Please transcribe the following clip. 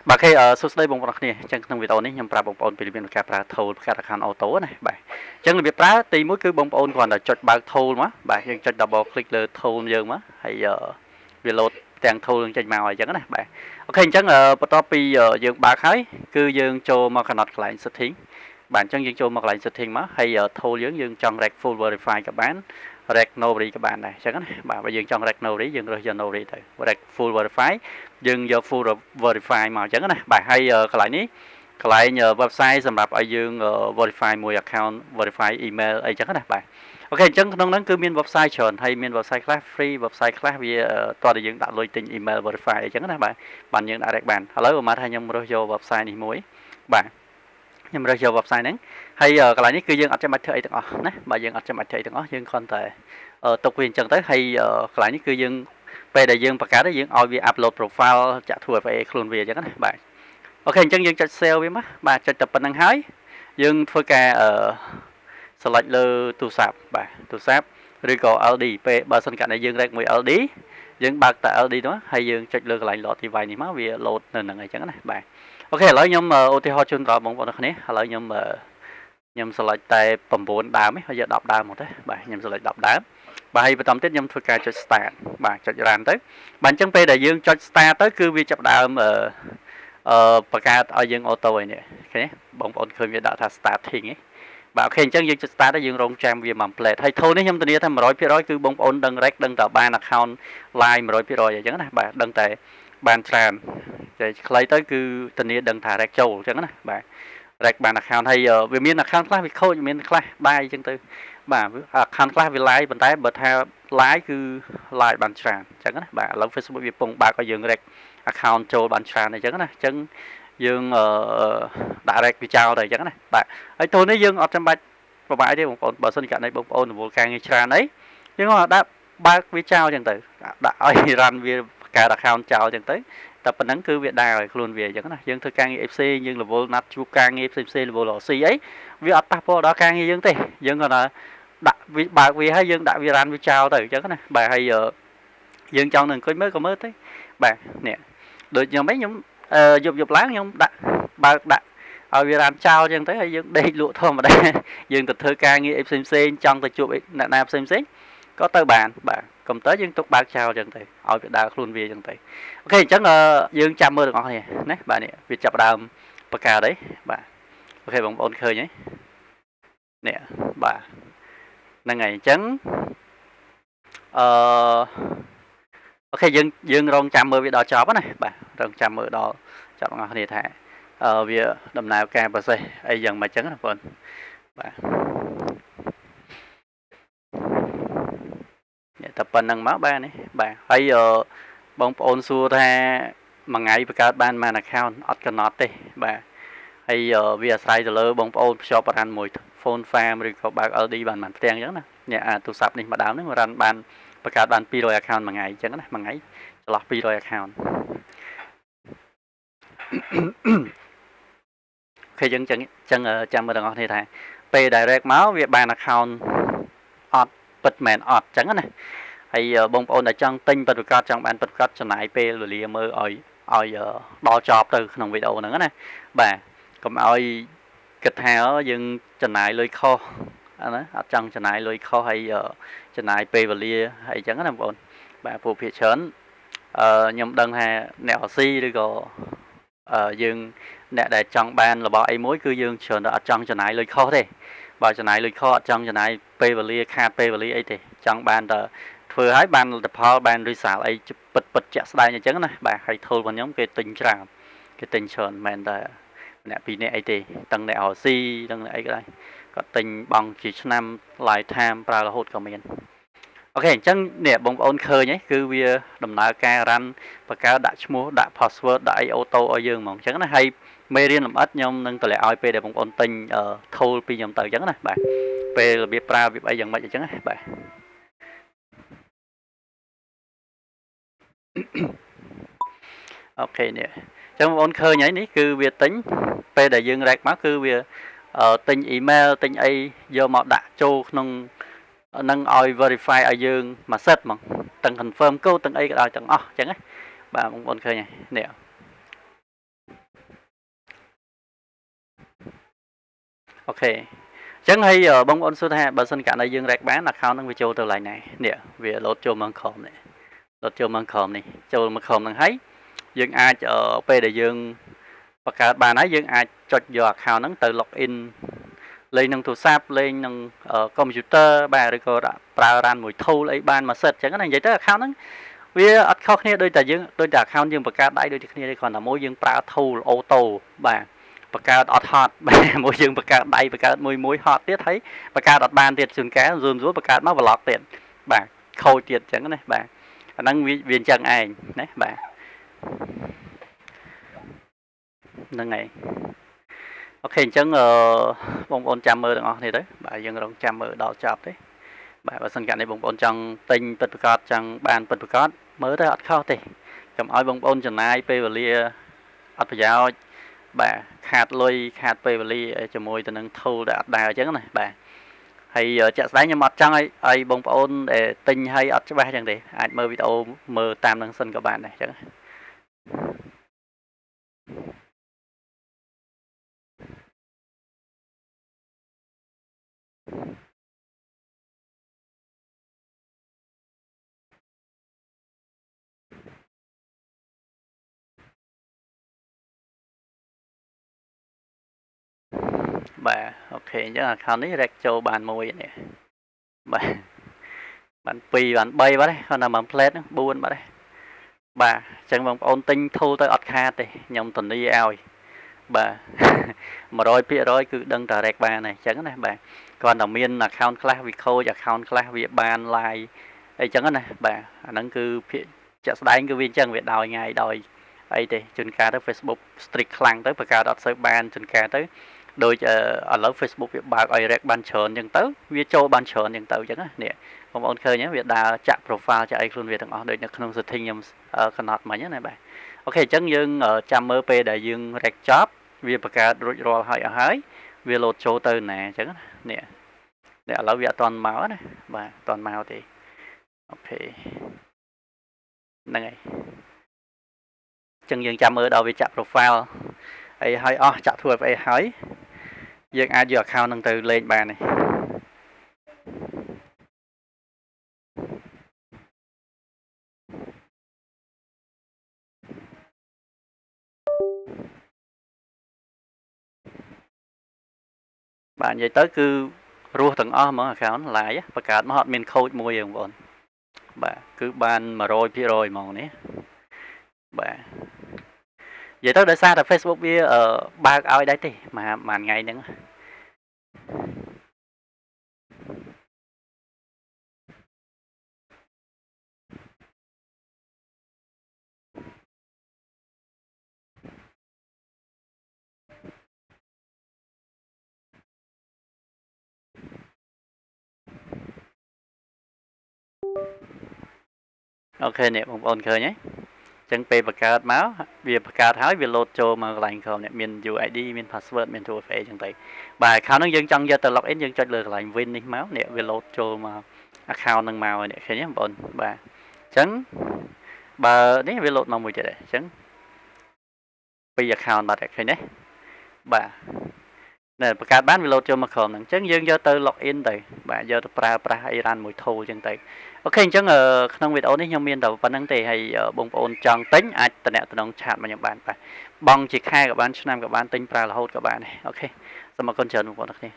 បាទគេសួស្តីបងប្អូនគ្នាអញ្ចឹងក្នុងវីដេអូនេះខ្ញុំប្រាប់បងប្អូនពីរបៀបនៃការប្រើ tool បង្កើត account auto ណាបាទអញ្ចឹងរបៀបប្រើទី1គឺបងប្អូនគ្រាន់តែចុចបើក tool មកបាទយើងចុច double click លើ tool យើងមកហើយវា load ទាំង tool នឹងចេញមកអញ្ចឹងណាបាទអូខេអញ្ចឹងបន្ទាប់ពីយើងបើកហើយគឺយើងចូលមក connect កន្លែង setting បាទអញ្ចឹងយើងចូលមកកន្លែង setting មកហើយ tool យើងចង់ rec full verify ក៏បាន rec notary ក៏បានដែរអញ្ចឹងណាបាទបើយើងចង់ rec notary យើងរើសយក notary ទៅ rec full verify យើងយក full verify មកអញ្ចឹងណាបាទហើយកន្លែងនេះកន្លែង website សម្រាប់ឲ្យយើង verify មួយ account verify email អីចឹងណាបាទអូខេអញ្ចឹងក្នុងហ្នឹងគឺមាន website ច្រើនហើយមាន website ខ្លះ free website ខ្លះវាតើយើងដាក់លុយទិញ email verify អីចឹងណាបាទបានយើងដាក់ rec បានឥឡូវមកថាខ្ញុំរើសយក website នេះមួយបាទខ្ញុំរើសយក website ហ្នឹងហើយកន្លែងនេះគឺយើងអត់ចាំបាច់ធ្វើអីទាំងអស់ណាបើយើងអត់ចាំបាច់ធ្វើអីទាំងអស់យើងគ្រាន់តែទុកវាអញ្ចឹងទៅហើយកន្លែងនេះគឺយើងពេលដែលយើងបង្កើតយើងឲ្យវា upload profile ចាក់ 2FA ខ្លួនវាអញ្ចឹងណាបាទអូខេអញ្ចឹងយើងចុច save វាមកបាទចុចតែប៉ុណ្្នឹងហើយយើងធ្វើការselect លើទូរស័ព្ទបាទទូរស័ព្ទឬក៏ LD ពេលបើសិនកាលណាយើង rec មួយ LD យើងបើកតែ LD នោះហើយយើងចុចលើកន្លែង load device នេះមកវា load នៅហ្នឹងអញ្ចឹងណាបាទអូខេឥឡូវខ្ញុំឧទាហរណ៍ជូនដល់បងប្អូនគ្នាឥឡូវខ្ញុំ select តែ9ដើមហើយយក10ដើមមកទៅបាទខ្ញុំ select 10ដើមបាទហើយបន្តទៀតខ្ញុំធ្វើការចុច start បាទចុច run ទៅបាទអញ្ចឹងពេលដែលយើងចុច start ទៅគឺវាចាប់ដើមបង្កើតឲ្យយើង auto ឯនេះឃើញទេបងប្អូនឃើញវាដាក់ថា starting ឯងបាទអូខេអញ្ចឹងយើងចុច start ទៅយើងរងចាំវាមក plate ហើយ tool នេះខ្ញុំធានាថា 100% គឺបងប្អូនដឹង rec ដឹងតែបាន account live 100% អញ្ចឹងណាបាទដឹងតែបានច្រើនតែខ្លីទៅគឺធានាដឹងថា rec ចូលអញ្ចឹងណាបាទ rec បាន account ហើយវាមាន account ខ្លះវាខូចមានខ្លះបាយអញ្ចឹងទៅបាទ account ខ្លះវា live ប៉ុន្តែបើថា live គឺ live បានច្រើនអញ្ចឹងណាបាទឥឡូវ Facebook វាពងបើកឲ្យយើង rec account ចូលបានច្រើនអញ្ចឹងណាអញ្ចឹងយើងដាក់ rec វាចោលទៅអញ្ចឹងណាបាទហើយទូនេះយើងអត់ចាំបាច់ប្រហែលទេបងប្អូនបើសិនករណីបងប្អូនរវល់ការងារច្រើនអីយើងក៏ដាក់បើកវាចោលអញ្ចឹងទៅដាក់ឲ្យ run វាបង្កើត account ចោលអញ្ចឹងទៅតែប៉ុណ្ណឹងគឺវាដើរឲ្យខ្លួនវាអញ្ចឹងណាយើងធ្វើការងារ FC យើងរវល់ណាត់ជួបការងារផ្សេងៗរវល់រកស៊ីអីវាអត់ប៉ះពាល់ដល់ការងារយើងទេយើងគាត់ថាដាក់វាបើកវាហើយយើងដាក់វា run វាចោលទៅអញ្ចឹងណាបាទហើយយើងចង់នឹងអង្គុយមើលក៏មើលទៅបាទនេះដូចខ្ញុំឯងខ្ញុំយប់ឡើងខ្ញុំដាក់បើកដាក់ឲ្យវា run ចោលអញ្ចឹងទៅហើយយើងដេកលក់ធម្មតាយើងទៅធ្វើការងារផ្សេងចង់ទៅជួបអ្នកណាផ្សេងក៏ទៅបានបាទកុំព្យូទ័រយើងទុកបើកចោលអញ្ចឹងទៅឲ្យវាដើរខ្លួនវាអញ្ចឹងទៅអូខេអញ្ចឹងយើងចាំមើលទាំងអស់គ្នាណាបាទនេះវាចាប់ដើមបង្កើតអីបាទអូខេបងប្អូនឃើញហើយនេះបាទហ្នឹងហើយអញ្ចឹងអូខេយើងរងចាំមើលវាដល់ចប់ណាបាទរងចាំមើលដល់ចប់បងប្អូនគ្នាថាវាដំណើរការ process អីយ៉ាងម៉េចអញ្ចឹងណាបងប្អូនបាទតែប៉ុណ្្នឹងមកបាទនេះបាទហើយបងប្អូនសួរថាមួយថ្ងៃបង្កើតបានមួយ account អត់កំណត់ទេបាទហើយវាអាស្រ័យទៅលើបងប្អូនភ្ជាប់បរិញ្ញាមួយ phone farm ឬក៏បើក LD បានបានផ្ទាំងអញ្ចឹងណានេះទូរស័ព្ទនេះម្ដងនេះរ៉ាន់បានបង្កើតបាន200 account មួយថ្ងៃអញ្ចឹងណាមួយថ្ងៃចន្លោះ200 account គេយើងចឹងចាំមើលទាំងអស់គ្នាថាពេល direct មកវាបាន account អត់ពិតមែនអត់អញ្ចឹងណាហើយបងប្អូនដែលចង់ទិញបទប្រកាសចង់បានបទប្រកាសចំណាយពេលវេលាមើលឲ្យដល់ចប់ទៅក្នុងវីដេអូហ្នឹងណាបាទកុំឲ្យគិតថាយើងចំណាយលុយខុសណាអត់ចង់ចំណាយលុយខុសហើយចំណាយពេលវេលាហើយអញ្ចឹងណាបងប្អូនបាទពួកភាគច្រើនខ្ញុំដឹងថាអ្នករស៊ីឬក៏យើងអ្នកដែលចង់បានរបស់អីមួយគឺយើងច្រើនតែអត់ចង់ចំណាយលុយខុសទេបើចំណាយលុយខុសអត់ចង់ចំណាយពេលវេលាខាតពេលវេលាអីទេចង់បានតែធ្វើឲ្យបានលទ្ធផលបាន result អីពិតជាក់ស្ដែងអញ្ចឹងណាបាទហើយ tool របស់ខ្ញុំគេទិញច្រើនគេទិញច្រើនមិនមែនតែអ្នកពីរនាក់អីទេទាំងអ្នករកស៊ីទាំងអ្នកអីក៏ដែរគាត់ទិញបង់ជាឆ្នាំ lifetime ប្រើរហូតក៏មានអូខេអញ្ចឹងនេះបងប្អូនឃើញហ្នឹងគឺវាដំណើរការ run បង្កើតដាក់ឈ្មោះដាក់ password ដាក់អី auto ឲ្យយើងហ្មងអញ្ចឹងណាហើយមេរៀនលម្អិតខ្ញុំនឹងតម្លាក់ឲ្យពេលដែលបងប្អូនទិញ tool ពីខ្ញុំទៅអញ្ចឹងណាបាទពេលរបៀបប្រើរបៀបអីយ៉ាងម៉េចអញ្ចឹងណាបាទអូខេនេះអញ្ចឹងបងប្អូនឃើញហើយនេះគឺវាទិញពេលដែលយើង rec មកគឺវាទិញ email ទិញអីយកមកដាក់ចូលក្នុងនឹងឲ្យ verify ឲ្យយើងមួយសិតហ្មងទាំង confirm code ទាំងអីក៏ដោយទាំងអស់អញ្ចឹងណាបាទបងប្អូនឃើញហើយនេះ អូខេចឹងហើយបងប្អូនសួរថាបើសិនកាលណាយើង rec បាន account នឹងវាចូលទៅ line ណានេះវា load ចូលមក Chrome នេះ load ចូលមក Chrome នេះចូលមក Chrome ហ្នឹងហើយយើងអាចពេលដែលយើងបង្កើតបានហើយយើងអាចចុចយក account ហ្នឹងទៅ login លេងនឹងទូរស័ព្ទលេងនឹង computer បាទឬក៏ប្រើ run មួយ tool អីបានមួយ set ចឹងណានិយាយទៅ account ហ្នឹងវាអត់ខុសគ្នាដូចតែយើងដូចតែ account យើងបង្កើតដៃដូចគ្នាទេគ្រាន់តែមួយយើងប្រើ tool auto បាទបង្កើតអត់ហត់បាទមួយយើងបង្កើតដៃបង្កើតមួយហត់ទៀតហើយបង្កើតអត់បានទៀតជួនកាលស្រួលបង្កើតមក block ទៀតបាទខូចទៀតចឹងណាបាទអាហ្នឹងវាអញ្ចឹងឯងណាបាទហ្នឹងហើយអូខេអញ្ចឹងបងប្អូនចាំមើលទាំងអស់គ្នាទៅបាទយើងរងចាំមើលដល់ចប់ទេបាទបើសិនកាលនេះបងប្អូនចង់ទិញពិតប្រាកដចង់បានពិតប្រាកដមើលទៅអត់ខុសទេកុំឲ្យបងប្អូនចំណាយពេលវេលាអត់ប្រយោជន៍បាទខាតលុយខាតពេលវេលាជាមួយទៅនឹង tool ដែលអត់ដែរអញ្ចឹងណាបាទហើយជាក់ស្ដែងខ្ញុំអត់ចង់ឲ្យបងប្អូនដែលទិញឲ្យអត់ច្បាស់អញ្ចឹងទេអាចមើលវីដេអូមើលតាមនឹងសិនក៏បានដែរអញ្ចឹងបាទអូខេអញ្ចឹង account នេះ rec ចូលបានមួយនេះបាទបាន2បាន3បាត់ហើយគាត់ថាមួយ plate ហ្នឹង4បាត់ហើយបាទអញ្ចឹងបងប្អូនទិញ tool ទៅអត់ខាតទេខ្ញុំធានាឲ្យបាទ100%គឺដឹងតែ rec បានហើយអញ្ចឹងណាបាទគ្រាន់តែមាន account ខ្លះវាខូច account ខ្លះវាបាន live អីចឹងណាបាទអាហ្នឹងគឺភាគជាក់ស្ដែងគឺវាអញ្ចឹងវាដោយងាយដោយអីទេជួនកាលទៅ Facebook strict ខ្លាំងទៅបង្កើតអត់សូវបានជួនកាលទៅដូចឥឡូវ Facebook វាបើកឲ្យ rec បានច្រើនអញ្ចឹងទៅវាចូលបានច្រើនអញ្ចឹងទៅអញ្ចឹងណានេះបងប្អូនឃើញវាដើរចាក់ profile ចាក់អីខ្លួនវាទាំងអស់ដូចនៅក្នុង setting ខ្ញុំកំណត់មិញណាបាទអូខេអញ្ចឹងយើងចាំមើលពេលដែលយើង rec ចប់វាបង្កើតរួចរាល់ហើយអស់ហើយវា load ចូលទៅណាអញ្ចឹងនេះឥឡូវវាអត់ទាន់មកណាបាទអត់ទាន់មកទេអូខេហ្នឹងហើយចឹងយើងចាំមើលដល់វាចាក់ profile អីហើយអស់ចាក់ 2FA ហើយយើងអាចយក account ហ្នឹងទៅលេងបានទេបាទនិយាយទៅគឺរស់ទាំងអស់ហ្មង account live បង្កើតមកអត់មានខូចមួយទេបងប្អូនបាទគឺបាន 100% ហ្មងនេះបាទនិយាយទៅដោយសារតែ Facebook វាបើកឲ្យដែរទេមួយថ្ងៃហ្នឹងអូខេនេះបងប្អូនឃើញហើយចឹងពេលបង្កើតមកវាបង្កើតហើយវា load ចូលមកកន្លែងក្រុមនេះមាន UID មាន password មាន 2FA ចឹងទៅបាទ account ហ្នឹងយើងចង់យកទៅ login យើងចុចលើកន្លែង win នេះមកនេះវា load ចូលមក account ហ្នឹងមកនេះឃើញទេបងប្អូនបាទចឹងបើនេះវា load មកមួយទៀតដែរអញ្ចឹងពី account បាត់ឃើញទេបាទនៅបង្កើតបានវា load ចូលមកក្រុមហ្នឹងអញ្ចឹងយើងយកទៅ login ទៅបាទយកទៅប្រើប្រាស់អី run មួយ tool អញ្ចឹងទៅអូខេអញ្ចឹងក្នុងវីដេអូនេះខ្ញុំមានតែប៉ុណ្្នឹងទេហើយបងប្អូនចង់ទិញអាចតំណតំណងឆាតមកខ្ញុំបានបាទបងជាខែក៏បានឆ្នាំក៏បានទិញប្រើរហូតក៏បានអូខេសូមអរគុណច្រើនបងប្អូនទាំងអស់គ្នា